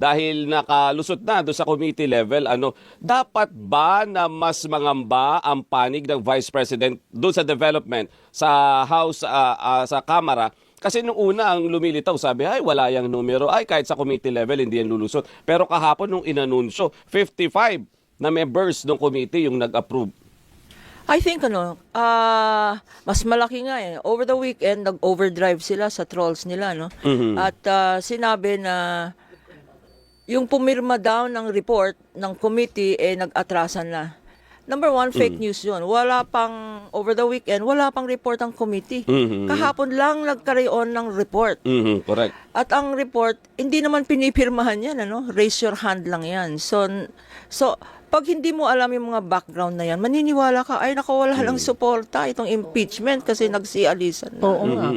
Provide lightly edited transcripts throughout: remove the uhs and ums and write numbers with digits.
dahil nakalusot na doon sa committee level, dapat ba na mas mangamba ang panig ng Vice President doon sa development sa House, sa Kamara? Kasi nung una ang lumilitaw, sabi, ay wala yang numero, ay kahit sa committee level hindi yan lulusot. Pero kahapon nung inanunsyo, 55 na members ng committee yung nag-approve. I think mas malaki nga eh. Over the weekend, nag-overdrive sila sa trolls nila, no? At sinabi na yung pumirma daw ng report ng committee nag-atrasan na. Number one, fake news yun. Wala pang, over the weekend, wala pang report ang committee. Kahapon lang nagkaroon ng report. Correct. At ang report, hindi naman pinipirmahan yan, raise your hand lang yan. So pag hindi mo alam yung mga background na yan, maniniwala ka, ay nakawala lang suporta itong impeachment kasi nagsialisan na. Oo nga.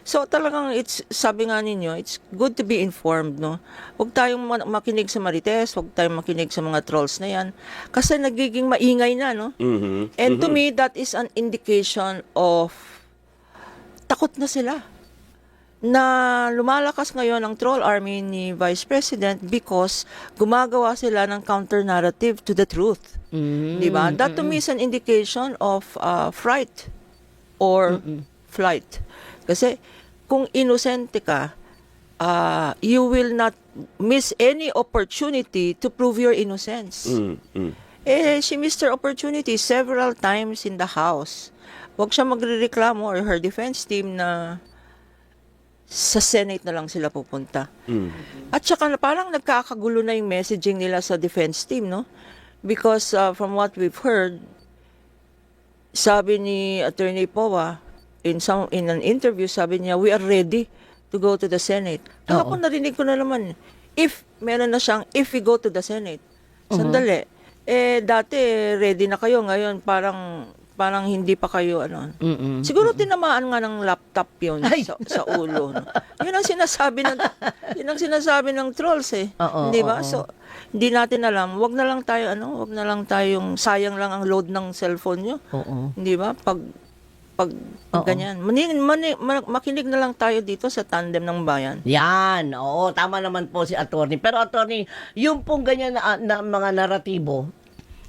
So talagang sabi nga ninyo, it's good to be informed, no? Huwag tayong makinig sa marites, huwag tayong makinig sa mga trolls na yan. Kasi nagiging maingay na, no? And to me, that is an indication of takot na sila na lumalakas ngayon ang troll army ni Vice President because gumagawa sila ng counter-narrative to the truth. Diba? That to me is an indication of fright or flight. Kasi kung inosente ka, you will not miss any opportunity to prove your innocence. She missed her opportunity several times in the House. Huwag siya magrereklamo or her defense team na sa Senate na lang sila pupunta. At saka parang nagkakagulo na yung messaging nila sa defense team, no? Because from what we've heard, sabi ni Attorney Powa, in an interview, sabi niya, we are ready to go to the Senate. Kahapon narinig ko na naman, meron na siyang, if we go to the Senate. Sandali. Dati, ready na kayo. Ngayon, parang hindi pa kayo Siguro tinamaan nga ng laptop yun sa ulo. No? Yun ang sinasabi ng trolls eh. Hindi ba? So hindi natin alam. Wag na lang tayong sayang lang ang load ng cellphone nyo. Hindi ba? Pag ganyan. Makinig na lang tayo dito sa tandem ng bayan. Yan. Oo, tama naman po si attorney. Pero attorney, yung pong ganyan na mga naratibo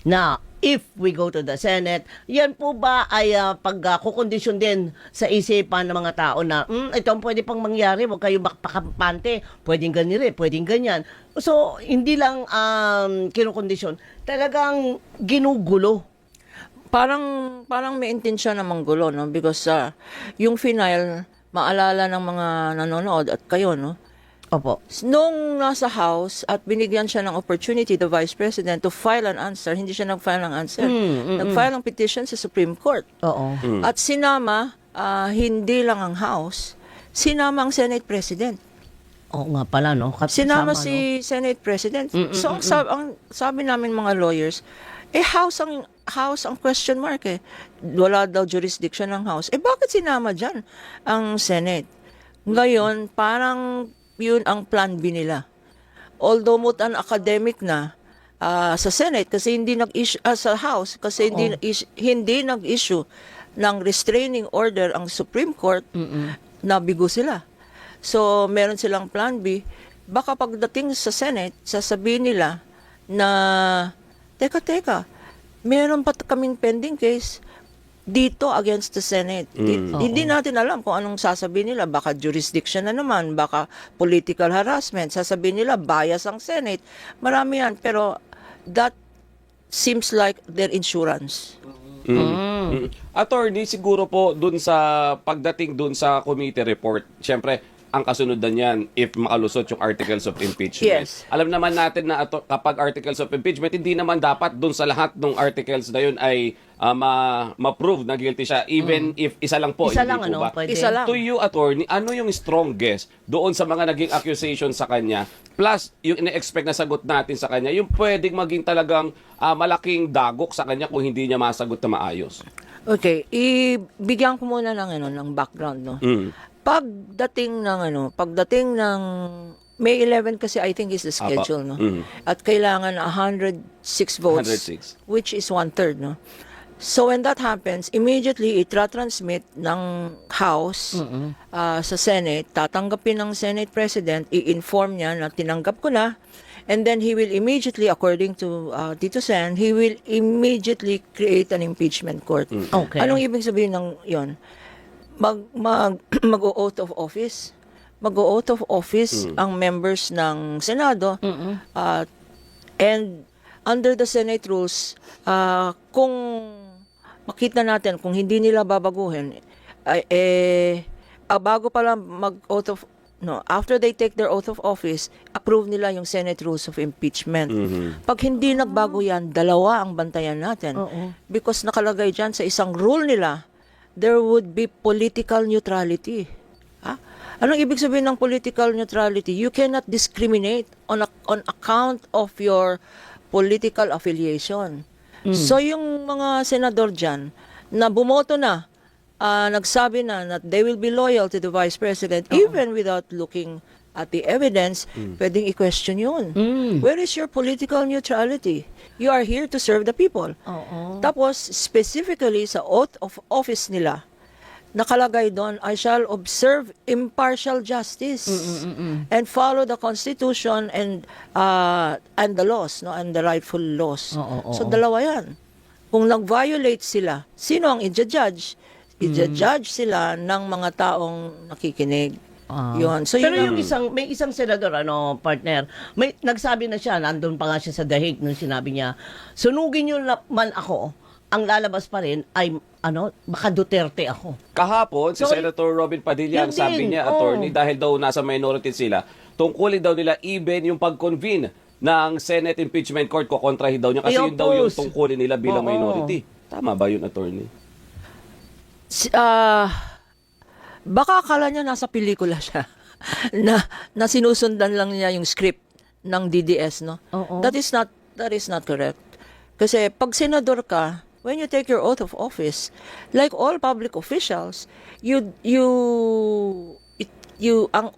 na if we go to the Senate, yan po ba ay pagkukondisyon din sa isipan ng mga tao na ito ang pwede pang mangyari, huwag kayo makapante, pwedeng ganyan, pwedeng ganyan. So, hindi lang kinukondisyon, talagang ginugulo. Parang may intensyon na manggulo, no? Because yung final, maalala ng mga nanonood at kayo, no? Opo. Nung nasa House at binigyan siya ng opportunity, the Vice President, to file an answer, hindi siya nag-file ng answer. Nag-file ng petition sa Supreme Court. At sinama, hindi lang ang House, sinama ang Senate President. Oo nga pala, no? Sinama si Senate President. So, ang sabi namin mga lawyers, House ang question mark eh. Wala daw jurisdiction ng House. Bakit sinama dyan ang Senate? Ngayon, parang yun ang plan B nila. Although mutan academic na sa Senate kasi hindi nag-issue sa House kasi hindi nag-issue ng restraining order ang Supreme Court, nabigo sila. So meron silang plan B. Baka pagdating sa Senate, sasabihin nila na teka, meron pa kaming pending case dito against the Senate. Hindi natin alam kung anong sasabihin nila. Baka jurisdiction na naman, baka political harassment. Sasabihin nila, bias ang Senate. Marami yan. Pero that seems like their insurance. Attorney, siguro po dun sa pagdating dun sa committee report, syempre, ang kasunod na niyan if makalusot yung articles of impeachment. Yes. Alam naman natin na kapag articles of impeachment, hindi naman dapat dun sa lahat ng articles na yun ay ma-prove na guilty siya even if isa lang po. Isa hindi lang, po ba? pwede. Isa lang. To you, attorney, ano yung strongest doon sa mga naging accusation sa kanya plus yung ina-expect na sagot natin sa kanya, yung pwedeng maging talagang malaking dagok sa kanya kung hindi niya masagot na maayos? Okay, ibigyan ko muna ng background, no. Pagdating ng May 11 kasi I think is the schedule, no. At kailangan 106 votes, 106. which is 1/3, no. So when that happens, immediately transmit ng House sa Senate, tatanggapin ng Senate President, i-inform niya na tinanggap ko na, and then he will immediately, according to Tito Sen, he will immediately create an impeachment court. Okay. Anong ibig sabihin ng yon? Mag-o-oath of office. Mag-o-oath of office ang members ng Senado, and under the Senate rules, kung makita natin kung hindi nila babaguhin, bago pala mag-oath of, no, after they take their oath of office, approve nila yung Senate rules of impeachment. Pag hindi nagbago yan, dalawa ang bantayan natin. Because nakalagay dyan sa isang rule nila, there would be political neutrality. Ha? Anong ibig sabihin ng political neutrality? You cannot discriminate on account of your political affiliation. So yung mga senador dyan na bumoto na, nagsabi na that they will be loyal to the Vice President even without looking at the evidence, pwedeng i-question yun. Where is your political neutrality? You are here to serve the people. Tapos, specifically sa oath of office nila, nakalagay doon, I shall observe impartial justice and follow the Constitution and the laws, no, and the rightful laws. So dalawa yan. Kung nag-violate sila, sino ang i-judge? I-judge sila ng mga taong nakikinig. Yun. So, Pero yun yung may isang senador, partner, nagsabi na siya, nandun pa nga siya sa The Hague nung sinabi niya, sunugin niyo man ako, ang lalabas pa rin ay, baka Duterte ako. Kahapon, si So, Senator Robin Padilla, yun ang sabi din, niya, attorney, dahil daw nasa minority sila, tungkulin daw nila even yung pag-convene ng Senate Impeachment Court, kukontrahin daw niya kasi yun daw yung I-oppose. tungkulin nila bilang Oo. minority. Tama ba yun, attorney? baka akala niya nasa pelikula siya na sinusundan lang niya yung script ng DDS, no? That is not correct. Kasi pag senador ka, when you take your oath of office, like all public officials, ang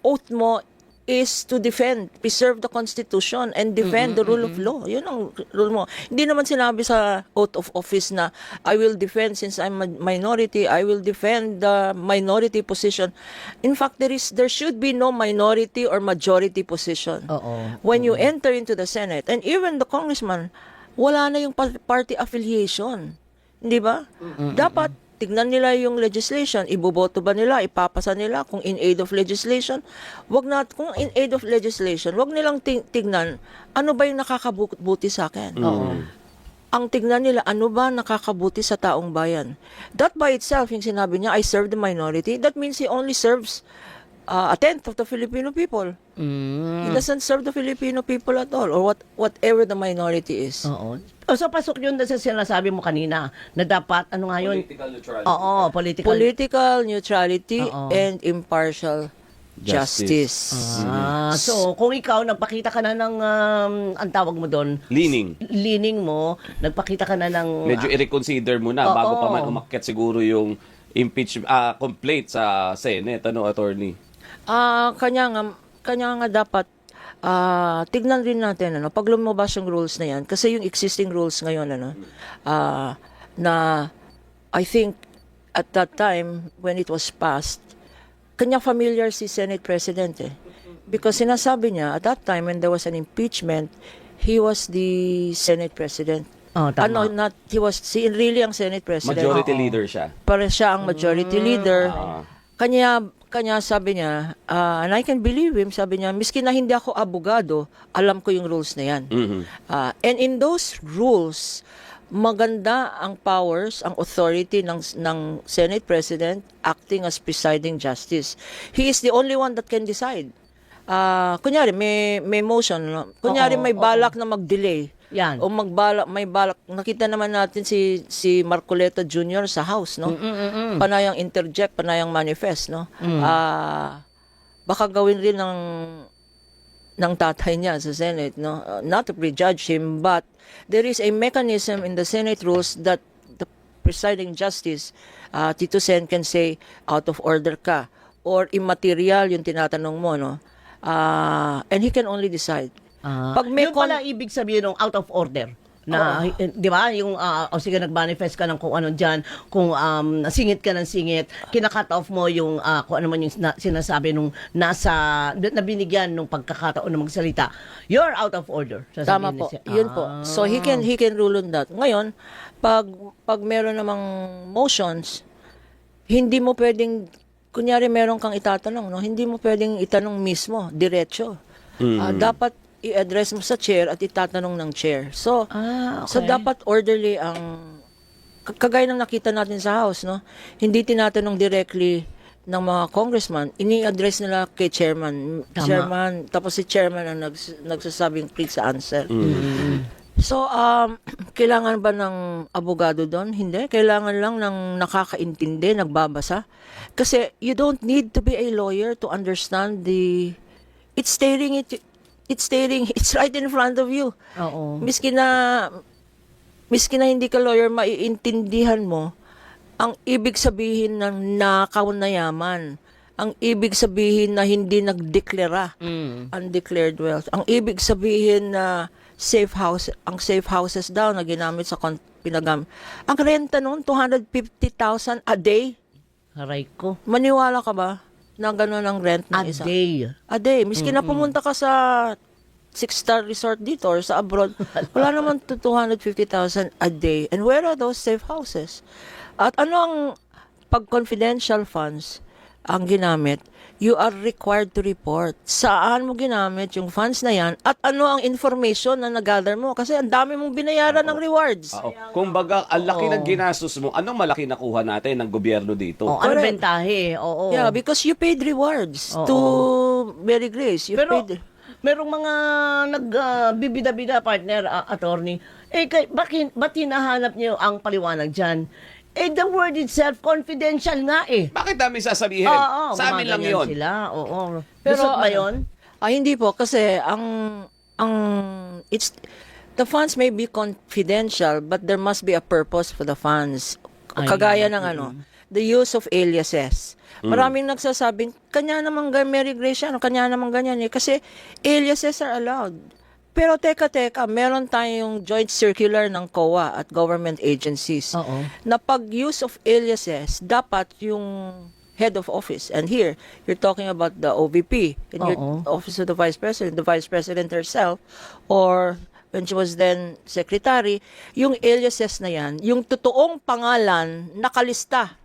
oath mo is to preserve the Constitution and defend the rule of law. Yun ang rule mo. Hindi naman sinabi sa oath of office na I will defend, since I'm a minority, I will defend the minority position. In fact, there should be no minority or majority position. When you enter into the Senate, and even the congressman, wala na yung party affiliation. Hindi ba? Dapat tignan nila yung legislation, iboboto ba nila, ipapasa nila kung in aid of legislation. Kung in aid of legislation, wag nilang tignan ano ba yung nakakabuti sa akin. Ang tignan nila, ano ba nakakabuti sa taong bayan. That by itself, yung sinabi niya, I serve the minority, that means he only serves a tenth of the Filipino people. He doesn't serve the Filipino people at all, or whatever the minority is. So, pasok yun sa sinasabi mo kanina, na dapat, ano nga yun? Political neutrality. Political neutrality Oo. and impartial justice. So, kung ikaw, nagpakita ka na ng, ang tawag mo doon, leaning mo, nagpakita ka na ng... Medyo i-reconsider mo na bago pa man umakyat siguro yung complaint sa Senate, attorney? Kanya nga dapat tignan rin natin pag lumabas yung rules na yan, kasi yung existing rules ngayon na I think at that time when it was passed, kanya familiar si Senate President because sinasabi niya at that time when there was an impeachment, he was the Senate President. Tama. Really ang Senate President. Majority leader siya. Para siya ang majority leader. Kanya sabi niya, and I can believe him, sabi niya, miski na hindi ako abogado, alam ko yung rules na yan. And in those rules, maganda ang powers, ang authority ng Senate President acting as presiding justice. He is the only one that can decide. Kunyari, may motion. No? Kunyari, may balak na mag-delay. Yan. O may balak. Nakita naman natin si Marcoleta Jr. sa House, no? Panayang interject, panayang manifest, no? Baka gawin rin ng tatay niya sa Senate, no? Not to prejudge him, but there is a mechanism in the Senate rules that the presiding justice, Tito Sen, can say, out of order ka, or immaterial yung tinatanong mo, no? And he can only decide. Pag may yun pala ibig sabihin ng out of order na, di ba, yung, o sige, nag-manifest ka ng kung ano dyan, kung singit ka ng singit, kina-cut off mo yung, kung ano man yung sinasabi nung na binigyan nung pagkakataon na magsalita, you're out of order. Tama Sasabihin po. niya. Yun po. So he can rule on that. Ngayon, pag meron namang motions, hindi mo pwedeng, kunyari meron kang itatanong, no? Hindi mo pwedeng itanong mismo, diretso. Dapat i-address mo sa chair at itatanong ng chair. So, Okay. so dapat orderly ang kagaya ng nakita natin sa House, no? Hindi tinatanong directly ng mga congressman, ini-address nila kay chairman. Tama. Chairman, tapos si chairman ang nagsasabing please answer. So, kailangan ba ng abogado doon? Hindi. Kailangan lang ng nakakaintindi, nagbabasa. Kasi you don't need to be a lawyer to understand it's right in front of you. Oo. Miski na hindi ka lawyer, maiintindihan mo ang ibig sabihin ng nakaw na yaman. Ang ibig sabihin na hindi nagdeklara, undeclared wealth. Ang ibig sabihin na safe houses daw na ginamit sa pinagam. Ang renta noon, 250,000 a day. Aray ko. Maniwala ka ba na gano'n ang rent ng A isa? day. A day. Miski na pumunta ka sa 6-star resort dito or sa abroad, wala naman to 250,000 a day. And where are those safe houses? At ano ang pag-confidential funds ang ginamit? You are required to report saan mo ginamit yung funds na yan at ano ang information na nag-gather mo. Kasi ang dami mong binayaran ng rewards. Kumbaga, ang laki ng ginastos mo. Anong malaki nakuha natin ng gobyerno dito? Oh, ano Correct. bentahe? Oo. Yeah, because you paid rewards Oo. to Mary Grace. You Pero, paid... merong mga nagbibida-bida, partner, attorney. Ba't hinahanap niyo ang paliwanag dyan? The word itself, confidential nga eh. Bakit namin sasabihin? Oo, Sa amin lang gumaganyan yun. Sila. Oo. Pero Pero ba yun? Hindi po kasi the funds may be confidential but there must be a purpose for the funds. Kagaya ng the use of aliases. Maraming nagsasabing kanya naman Mary Grace yan, kanya naman ganyan eh kasi aliases are allowed. Pero teka, meron tayong joint circular ng COA at government agencies Oo. na pag-use of aliases, dapat yung head of office. And here, you're talking about the OVP, and your Office of the Vice President herself, or when she was then secretary, yung aliases na yan, yung totoong pangalan, nakalista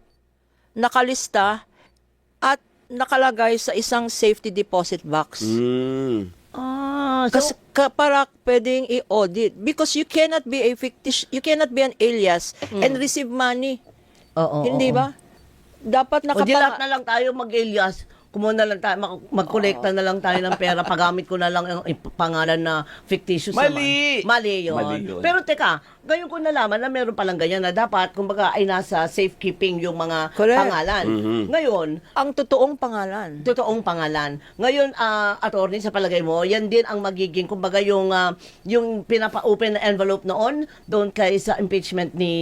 at nakalagay sa isang safety deposit box. Kasi para pwedeng i-audit because you cannot be an alias and receive money. Oo. Hindi ba? Dapat O di lahat na lang tayo mag-alias. Kumuha na lang tayo, mag-collecta na lang tayo ng pera. Paggamit ko na lang yung pangalan na fictitious Mali! naman. Mali yun. Mali yun. Pero teka, ngayon ko nalaman na meron palang ganyan na dapat, kumbaga, ay nasa safekeeping yung mga Correct. pangalan. Ngayon, ang totoong pangalan. totoong pangalan. Ngayon, attorney, sa palagay mo, yan din ang magiging, kumbaga, yung pinapa-open na envelope noon, doon kay sa impeachment ni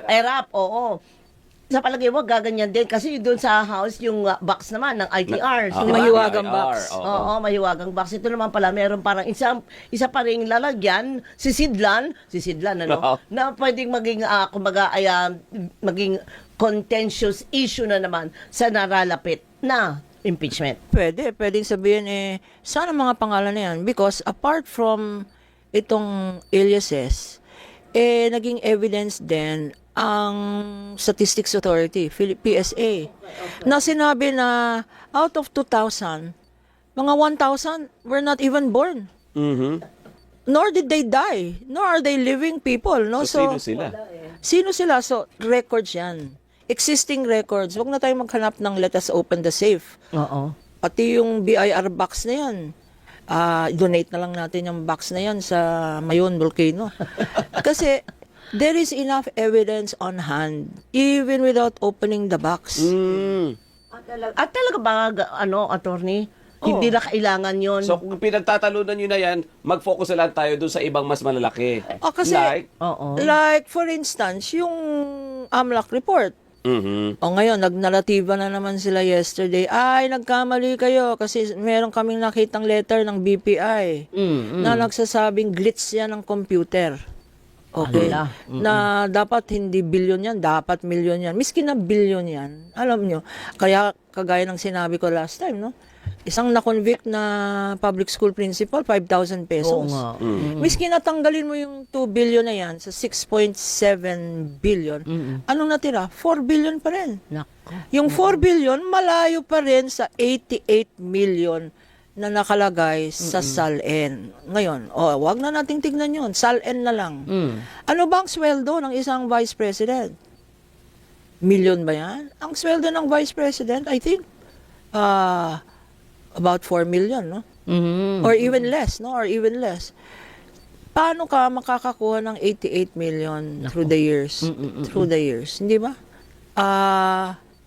Erap, oo. Sa palagay mo, gaganyan din. Kasi doon sa House, yung box naman ng ITR. Yung Diba? mahiwagang IR, box. Oo, mahiwagang box. Ito naman pala, meron parang isa pa ring lalagyan, sisidlan, ano, Oo. na pwedeng maging, kumbaga, ay maging contentious issue na naman sa naralapit na impeachment. Pwedeng sabihin saan ang mga pangalan na yan? Because apart from itong aliases, naging evidence din ang Statistics Authority, PSA, na sinabi na out of 2,000, mga 1,000 were not even born. Nor did they die. Nor are they living people. No? So, sino sila? Sino sila? So, records yan. Existing records. Huwag na tayo maghanap ng let us open the safe. Oo. Pati yung BIR box na yan. Donate na lang natin yung box na yan sa Mayon Volcano. Kasi, there is enough evidence on hand even without opening the box. At talaga ba, attorney? Hindi na kailangan yon. So, kung pinagtatalunan nyo na yan, mag-focus na lang tayo dun sa ibang mas malalaki. Kasi, Like, Oo. like for instance, yung AMLAC report, O ngayon, nagnaratiba na naman sila yesterday, ay, nagkamali kayo kasi meron kaming nakitang letter ng BPI na nagsasabing glitch yan ng computer. Okay? Ala. Na dapat hindi billion yan, dapat milyon yan. Miski na billion yan. Alam nyo, kaya kagaya ng sinabi ko last time, no? Isang na-convict na public school principal, 5,000 pesos. Oo nga. Miski natanggalin mo yung 2 billion na yan sa 6.7 billion, anong natira? 4 billion pa rin. Nako. Yung 4 billion, malayo pa rin sa 88 million na nakalagay sa SALN. Ngayon, wag na nating tignan yun. SALN na lang. Ano ba ang sweldo ng isang vice president? Million ba yan? Ang sweldo ng vice president, I think, about 4 million, no? Or even less, no? Or even less. Paano ka makakakuha ng 88 million through the years? Through the years, hindi ba?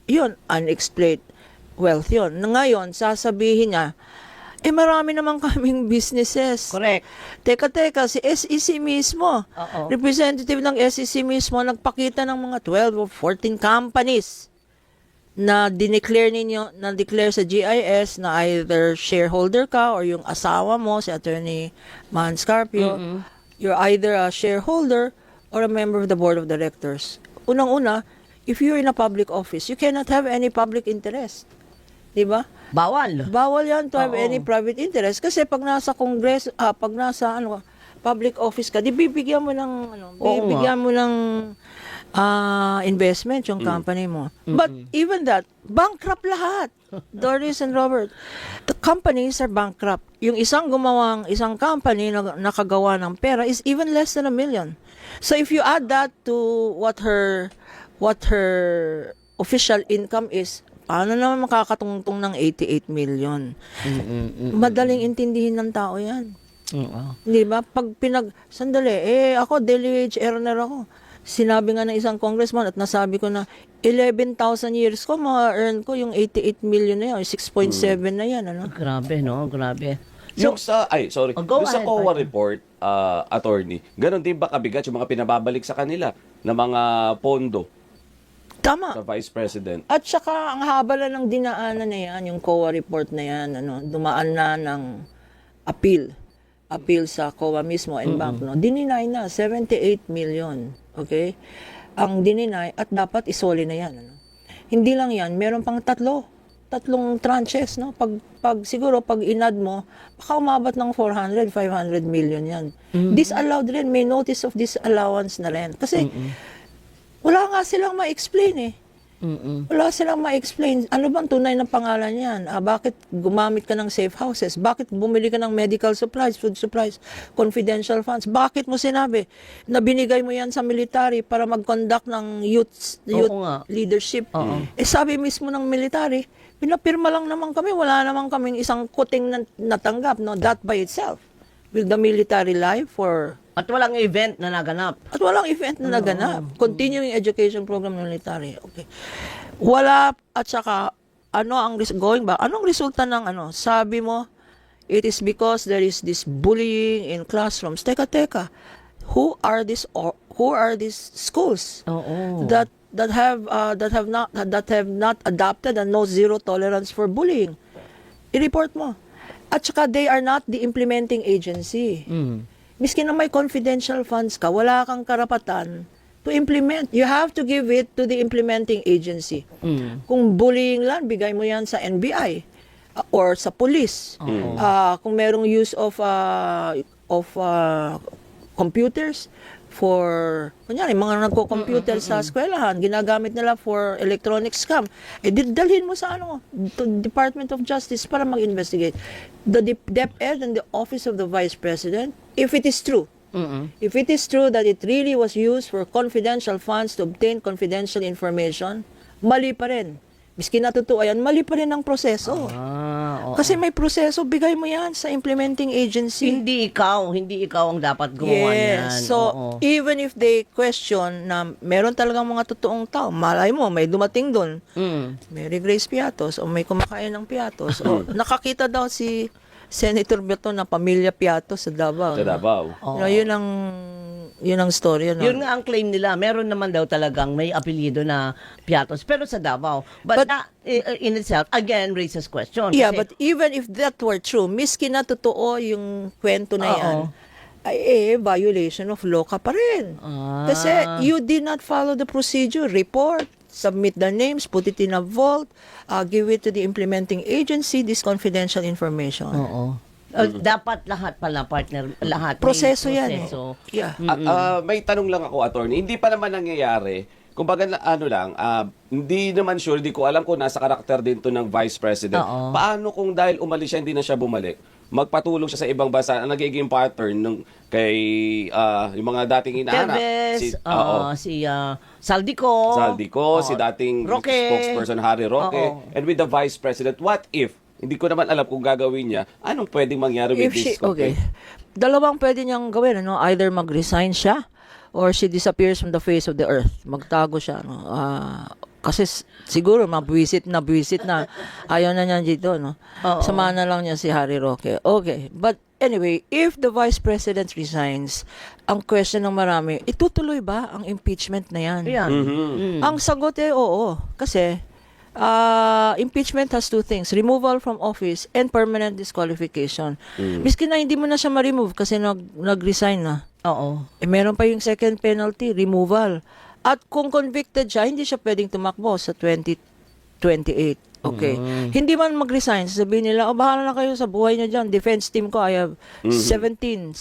Yun, unexplained wealth yun. Ngayon, sasabihin niya, marami naman kaming businesses. Correct. Teka, si SEC mismo, Oo. representative ng SEC mismo, nagpakita ng mga 12 or 14 companies na dineclare sa GIS na either shareholder ka or yung asawa mo, si Attorney Man Scarpio, you're either a shareholder or a member of the board of directors. Unang-una, if you're in a public office, you cannot have any public interest. Diba? Bawal. Bawal yan to have Oo. any private interest kasi pag nasa Congress, pag nasa public office ka, di bibigyan mo ng bibigyan mo ng investment yung company mo. But even that, bankrupt lahat. Doris and Robert, the companies are bankrupt. Yung isang company na nakagawa ng pera is even less than $1 million. So if you add that to what her official income is, paano naman makakatungtong ng 88 million? Madaling intindihin ng tao yan. Hindi ba? Sandali, ako, daily wage earner ako. Sinabi nga ng isang congressman at nasabi ko na 11,000 years ko, ma-earn ko yung 88 million na yan, 6.7 na yan. Ano? Grabe, no? Grabe. Yung sa, Go yung sa ahead, COA partner. report, attorney, ganon din ba kabigat yung mga pinababalik sa kanila na mga pondo Tama. sa Vice President? At saka, ang haba na ng dinaanan na yan, yung COA report na yan, dumaan na ng appeal sa COA mismo and bank, no? Dininay na, 78 million. Okay? Ang dininay at dapat isoli na yan. Ano? Hindi lang yan, meron pang tatlong tranches, no? Siguro, pag inad mo, baka umabot ng 400, 500 million yan. Disallowed rin, may notice of disallowance na rin. Kasi, wala nga silang ma-explain eh. Wala silang ma-explain. Ano bang tunay na pangalan yan? Bakit gumamit ka ng safe houses? Bakit bumili ka ng medical supplies, food supplies, confidential funds? Bakit mo sinabi na binigay mo yan sa military para mag-conduct ng youth nga. leadership? Sabi mismo ng military, pinapirma lang naman kami. Wala naman kaming isang kuting na natanggap. No? That by itself. Will the military lie for... At walang event na naganap. At walang event na naganap. Continuing education program ng military. Okay. Wala, at saka, anong resulta ng Sabi mo, it is because there is this bullying in classrooms. Teka. Who are these schools that have not adopted and no zero tolerance for bullying? I-report mo. At saka, they are not the implementing agency. Miski na may confidential funds ka, wala kang karapatan to implement. You have to give it to the implementing agency. Kung bullying lang, bigay mo yan sa NBI or sa police. Kung merong use of computers for, kunyari, mga nagko-computer sa eskwelahan, ginagamit nila for electronic scam, dalhin mo sa to Department of Justice para mag-investigate. The DepEd and the Office of the Vice President, if it is true that it really was used for confidential funds to obtain confidential information, mali pa rin. Miski natutuwa yan, mali pa rin ang proseso. Kasi may proseso, bigay mo yan sa implementing agency. Hindi ikaw ang dapat gumawa niyan. So, even if they question na meron talagang mga totoong tao, malay mo, may dumating doon, Mary Grace Piatos, o may kumakain ng Piatos, o nakakita daw si Senator Beto na pamilya Piatos sa Davao. Sa Davao. Yun ang yun ang story. Ano? Yun nga ang claim nila. Meron naman daw talagang may apelyido na Piatos, pero sa Davao. But, But- that, in itself, again, raises question. Yeah, Kasi- but even if that were true, miski na totoo yung kwento na yan, Oo. ay violation of law ka pa rin. Ah. Kasi you did not follow the procedure. Report, submit the names, put it in a vault, give it to the implementing agency, this confidential information. Oo. Dapat lahat pala, partner, lahat. may Proseso yan eh. proseso. Yeah. May tanong lang ako, attorney. Hindi pa naman nangyayari. Kumbaga, hindi naman sure, hindi ko alam kung nasa karakter din to ng Vice President. Oo. Paano kung dahil umalis siya, hindi na siya bumalik? Magpatulong siya sa ibang bansa, ang nagiging pattern nung kay yung mga dating inahanap. Teves, oo. si Saldico. Saldico, si dating Roque. spokesperson Harry Roque, Oo. and with the Vice President, what if, hindi ko naman alam kung gagawin niya, anong pwedeng mangyari with this Okay. complaint? Dalawang pwede niyang gawin, ano? Either mag-resign siya or she disappears from the face of the earth. Magtago siya, no? Kasi siguro mabwisit na. Ayaw na niya dito, no? Oo. Samahan na lang niya si Harry Roque. Okay. But anyway, if the Vice President resigns, ang question ng marami, itutuloy ba ang impeachment na yan? Yan. Ang sagot oo. Kasi impeachment has two things, removal from office and permanent disqualification. Miski na hindi mo na siya ma-remove kasi nag-resign na. Oo. Meron pa yung second penalty, removal. At kung convicted siya, hindi siya pwedeng tumakbo sa 2028. Okay. Hindi man mag-resign, sabihin nila, bahala na kayo sa buhay niya dyan. Defense team ko, I have 16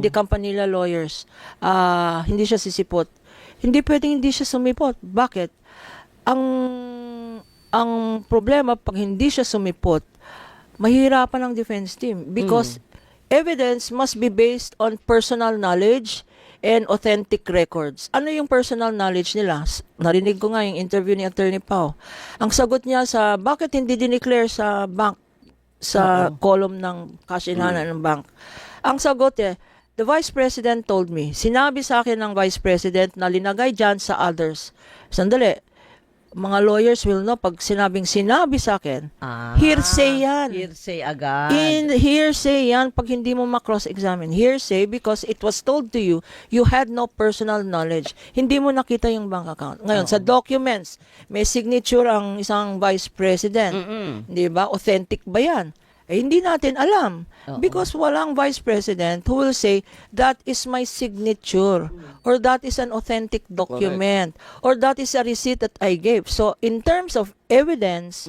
the Campanilla lawyers. Hindi siya sisipot. Hindi pwedeng hindi siya sumipot. Bakit? Ang problema, pag hindi siya sumipot, mahirapan ang defense team because evidence must be based on personal knowledge and authentic records. Ano yung personal knowledge nila? Narinig ko nga yung interview ni Attorney Pao. Ang sagot niya sa bakit hindi dineclare sa bank, sa column ng cash in hand ng bank. Ang sagot the Vice President told me, sinabi sa akin ng Vice President na linagay dyan sa others. Sandali, mga lawyers will know, pag sinabi sa akin, hearsay yan. Hearsay agad. Hearsay yan pag hindi mo ma-cross-examine. Hearsay because it was told to you, you had no personal knowledge. Hindi mo nakita yung bank account. Ngayon, sa documents, may signature ang isang vice president. Di ba? Authentic ba yan? Hindi natin alam. Because walang vice president who will say, that is my signature. Or that is an authentic document. Or that is a receipt that I gave. So, in terms of evidence,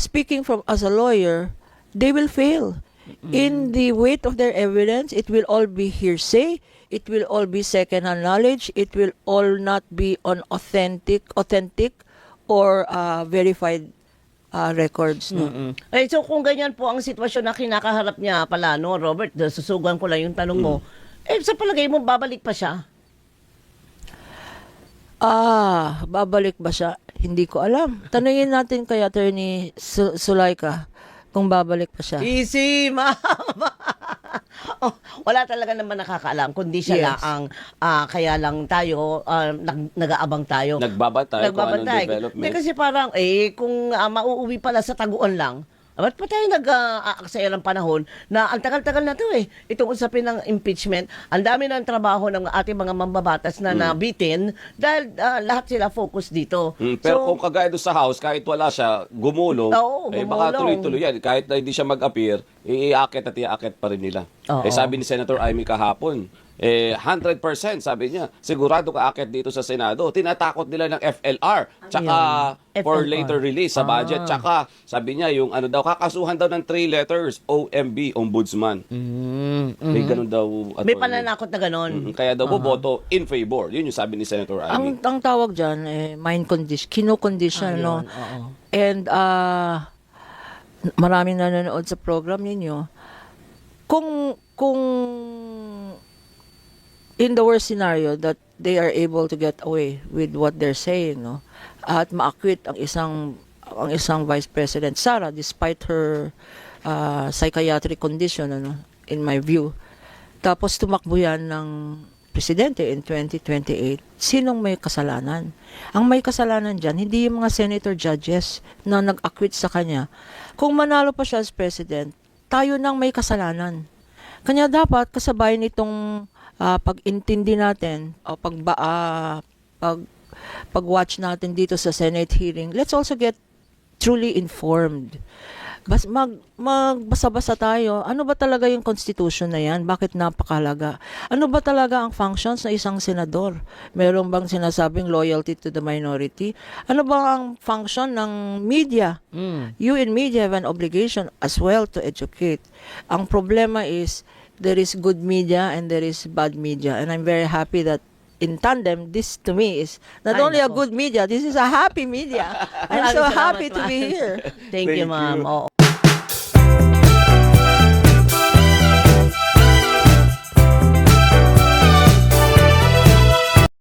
speaking from as a lawyer, they will fail. In the weight of their evidence, it will all be hearsay. It will all be second-hand knowledge. It will all not be on authentic or verified records. No? So kung ganyan po ang sitwasyon na kinakaharap niya pala, no, Robert, susugan ko lang yung tanong mo, sa palagay mo, babalik pa siya? Babalik ba siya? Hindi ko alam. Tanungin natin kay Attorney Sulaika kung babalik pa siya. Easy, mama! Wala talaga naman nakakaalam, kundi siya lang kaya lang tayo, nag-aabang tayo. Nagbabantay kung anong development. Hindi, kasi parang, kung mauuwi pala sa taguan lang, ba't pa tayo nag-aaksaya ng panahon na ang tagal-tagal na to itong usapin ng impeachment, ang dami ng trabaho ng ating mga mambabatas na nabitin dahil lahat sila focus dito. Pero kung kagaya doon sa House, kahit wala siya, gumulong, baka tuloy-tuloy yan. Kahit na hindi siya mag-appear, iaakit pa rin nila. Sabi ni Senator Amy kahapon, 100% sabi niya, sigurado ka akit dito sa Senado. Tinatakot nila ng FLR, tsaka for FLR. later release sa budget. Tsaka sabi niya, yung kakasuhan daw ng 3 letters, OMB, Ombudsman. May ganun daw. May pananakot na ganon. Kaya daw boto in favor. Yun yung sabi ni Senator Amy. Ang tawag dyan, mind condition, kino-condition, no? And maraming nanonood sa program ninyo. Kung in the worst scenario that they are able to get away with what they're saying, no, at ma-acquit ang isang vice president, Sara, despite her psychiatric condition, in my view, tapos tumakbo yan ng presidente in 2028, sinong may kasalanan? Ang may kasalanan dyan, hindi yung mga senator judges na nag-acquit sa kanya. Kung manalo pa siya as president, tayo nang may kasalanan. Kanya dapat kasabay nitong pag-intindi natin o pag-watch natin dito sa Senate hearing, let's also get truly informed. Magbasa-basa tayo. Ano ba talaga yung constitution na yan? Bakit napakalaga? Ano ba talaga ang functions ng isang senador? Meron bang sinasabing loyalty to the minority? Ano ba ang function ng media? You in media have an obligation as well to educate. Ang problema is there is good media and there is bad media. And I'm very happy that in tandem, this to me is not Ay, only a nako. good media, this is a happy media. I'm Maraming so salamat, happy to ma'am. be here. Thank you, Thank ma'am. you. Oo.